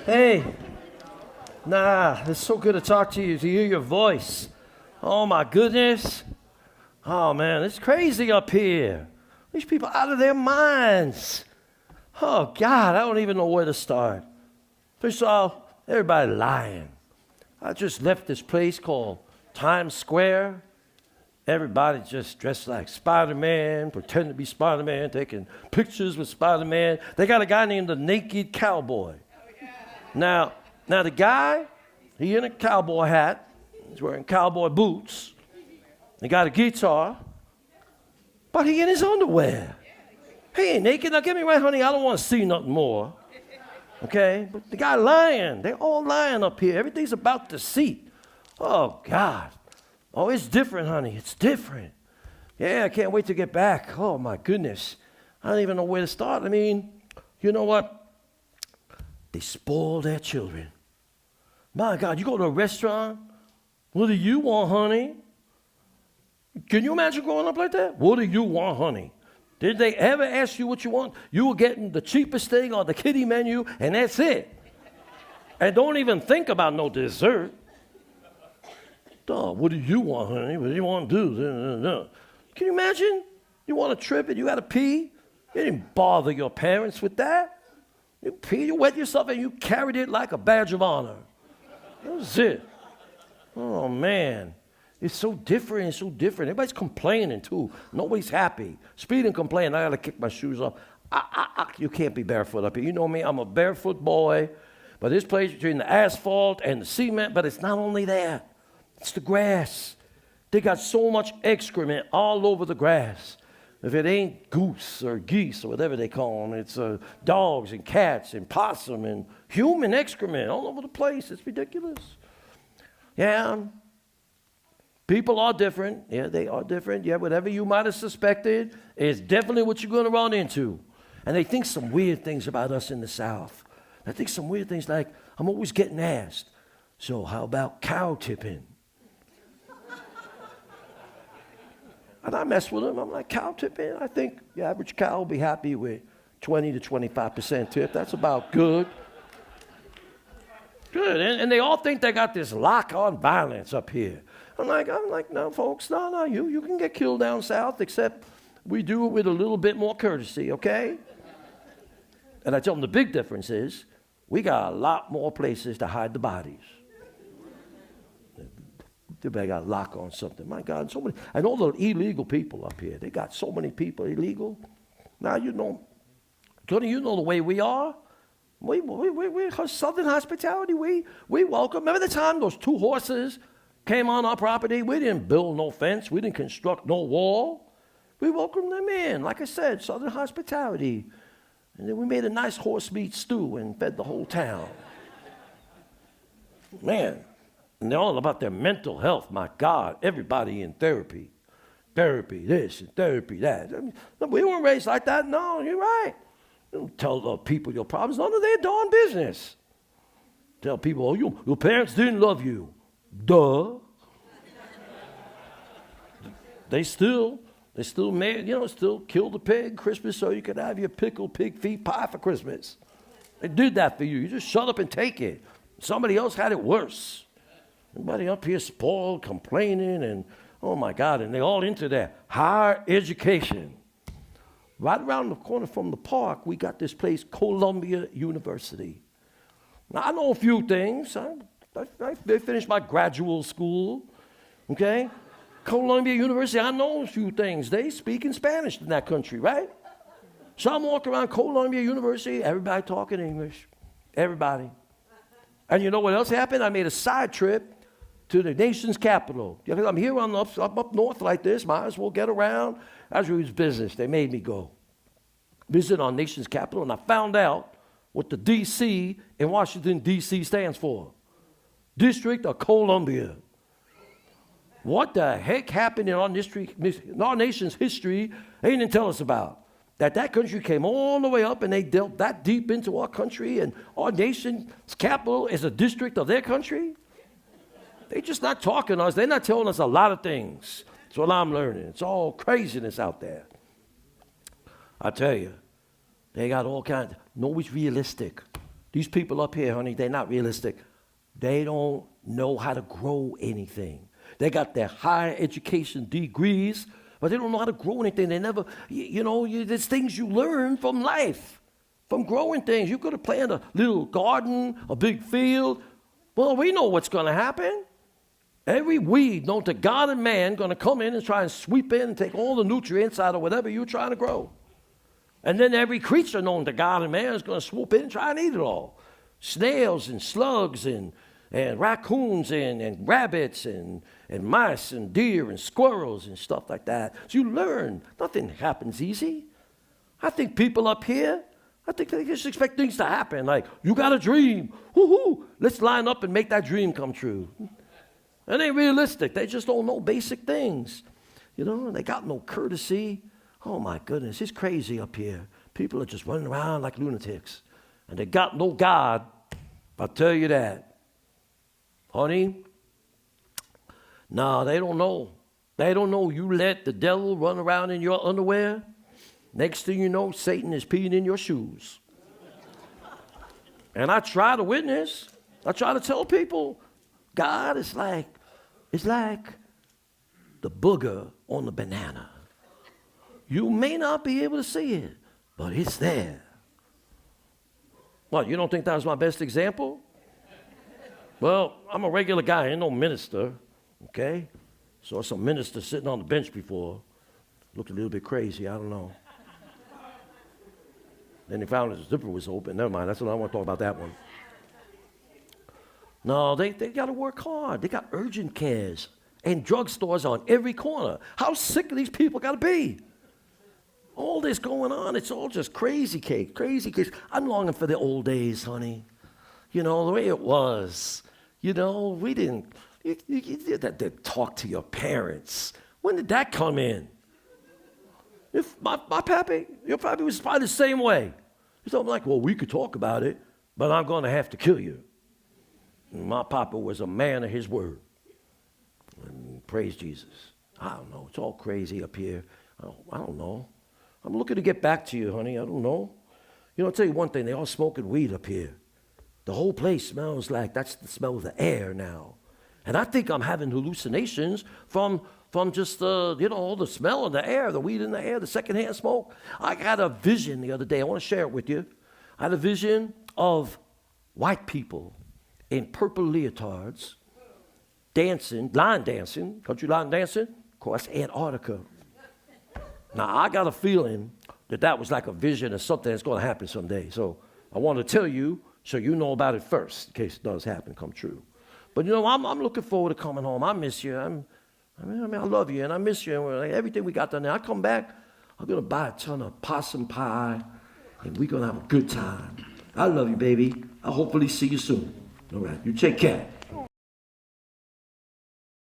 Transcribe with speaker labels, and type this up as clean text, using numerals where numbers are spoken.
Speaker 1: Hey, it's so good to talk to you, to hear your voice. Oh my goodness. Oh man, it's crazy up here. These people out of their minds. Oh God, I don't even know where to start. First of all, everybody lying. I just left this place called Times Square. Everybody just dressed like Spider-Man, pretending to be Spider-Man, taking pictures with Spider-Man. They got a guy named the Naked Cowboy. Now the guy, he in a cowboy hat. He's wearing cowboy boots. He got a guitar, but he in his underwear. He ain't naked. Now get me right, honey. I don't want to see nothing more. Okay? But the guy lying. They're all lying up here. Everything's about deceit. Oh, God. Oh, it's different, honey. It's different. Yeah, I can't wait to get back. Oh, my goodness. I don't even know where to start. I mean, you know what? They spoil their children. My God, you go to a restaurant. What do you want, honey? Can you imagine growing up like that? What do you want, honey? Did they ever ask you what you want? You were getting the cheapest thing on the kiddie menu, and that's it. And don't even think about no dessert. Oh, what do you want, honey? What do you want to do? Can you imagine? You want a trip and you got to pee? You didn't bother your parents with that. You pee, you wet yourself, and you carried it like a badge of honor. That was it. Oh, man. It's so different. It's so different. Everybody's complaining, too. Nobody's happy. Speed and complain. I got to kick my shoes off. You can't be barefoot up here. You know me. I'm a barefoot boy. But this place between the asphalt and the cement, but it's not only that. It's the grass. They got so much excrement all over the grass. If it ain't goose or geese or whatever they call them, it's dogs and cats and possum and human excrement all over the place. It's ridiculous. Yeah, people are different. Yeah, they are different. Yeah, whatever you might have suspected is definitely what you're going to run into. And they think some weird things about us in the South. They think some weird things like, I'm always getting asked, so how about cow tipping? And I mess with them. I'm like, cow tipping? I think the average cow will be happy with 20 to 25% tip. That's about good. Good. And they all think they got this lock on violence up here. I'm like, no, folks, no, you can get killed down south, except we do it with a little bit more courtesy, okay? And I tell them the big difference is we got a lot more places to hide the bodies. They got a lock on something. My God, so many. And all the illegal people up here. They got so many people illegal. Now, you know, Tony, you know the way we are. We Southern hospitality, we welcome. Remember the time those two horses came on our property? We didn't build no fence. We didn't construct no wall. We welcomed them in. Like I said, Southern hospitality. And then we made a nice horse meat stew and fed the whole town. Man. And they're all about their mental health. My God, everybody in therapy. Therapy this and therapy that. I mean, we weren't raised like that. No, you're right. You don't tell the people your problems. None of their darn business. Tell people, oh, your parents didn't love you. Duh. They still made, still killed the pig Christmas so you could have your pickled pig feet pie for Christmas. They did that for you. You just shut up and take it. Somebody else had it worse. Everybody up here spoiled, complaining, and oh my God, and they're all into that higher education. Right around the corner from the park, we got this place, Columbia University. Now, I know a few things. I finished my graduate school, okay? Columbia University, I know a few things. They speak in Spanish in that country, right? So I'm walking around Columbia University, everybody talking English, everybody. And you know what else happened? I made a side trip to the nation's capital. I'm here up north like this, might as well get around. As was business, they made me go visit our nation's capital, and I found out what the D.C. in Washington, D.C. stands for. District of Columbia. What the heck happened in our nation's history they didn't tell us about? That country came all the way up and they dealt that deep into our country, and our nation's capital is a district of their country? They're just not talking to us. They're not telling us a lot of things. That's what I'm learning. It's all craziness out there. I tell you, they got all kinds. Nobody's realistic. These people up here, honey, they're not realistic. They don't know how to grow anything. They got their higher education degrees, but they don't know how to grow anything. They never, there's things you learn from life, from growing things. You could have planted a little garden, a big field. Well, we know what's going to happen. Every weed known to God and man going to come in and try and sweep in and take all the nutrients out of whatever you're trying to grow. And then every creature known to God and man is going to swoop in and try and eat it all. Snails and slugs and raccoons and rabbits and mice and deer and squirrels and stuff like that. So you learn. Nothing happens easy. I think people up here, I think they just expect things to happen. Like, you got a dream. Woo-hoo. Let's line up and make that dream come true. It ain't realistic. They just don't know basic things. They got no courtesy. Oh, my goodness. It's crazy up here. People are just running around like lunatics. And they got no God. I'll tell you that. Honey, no, they don't know. They don't know. You let the devil run around in your underwear. Next thing you know, Satan is peeing in your shoes. And I try to witness. I try to tell people, God is like the booger on the banana. You may not be able to see it, but it's there. What, you don't think that was my best example? Well, I'm a regular guy, I ain't no minister, okay? Saw some minister sitting on the bench before. Looked a little bit crazy, I don't know. Then he found his zipper was open. Never mind, that's what I want to talk about that one. No, they got to work hard. They got urgent cares and drugstores on every corner. How sick are these people got to be? All this going on, it's all just crazy cake, crazy cake. I'm longing for the old days, honey. The way it was. We didn't, you did that to talk to your parents. When did that come in? If my pappy, your pappy was probably the same way. He's like, well, we could talk about it, but I'm going to have to kill you. And my papa was a man of his word. And praise Jesus. I don't know. It's all crazy up here. I don't know. I'm looking to get back to you, honey. I don't know. I'll tell you one thing. They all smoking weed up here. The whole place smells like that's the smell of the air now. And I think I'm having hallucinations from just, all the smell of the air, the weed in the air, the secondhand smoke. I got a vision the other day. I want to share it with you. I had a vision of white people in purple leotards dancing, line dancing, country line dancing, across Antarctica. Now, I got a feeling that was like a vision of something that's going to happen someday. So I want to tell you so you know about it first in case it does happen, come true. But, I'm looking forward to coming home. I miss you. I love you, and I miss you. And everything we got done there. I come back, I'm going to buy a ton of possum pie, and we're going to have a good time. I love you, baby. I'll hopefully see you soon. All right, you take care.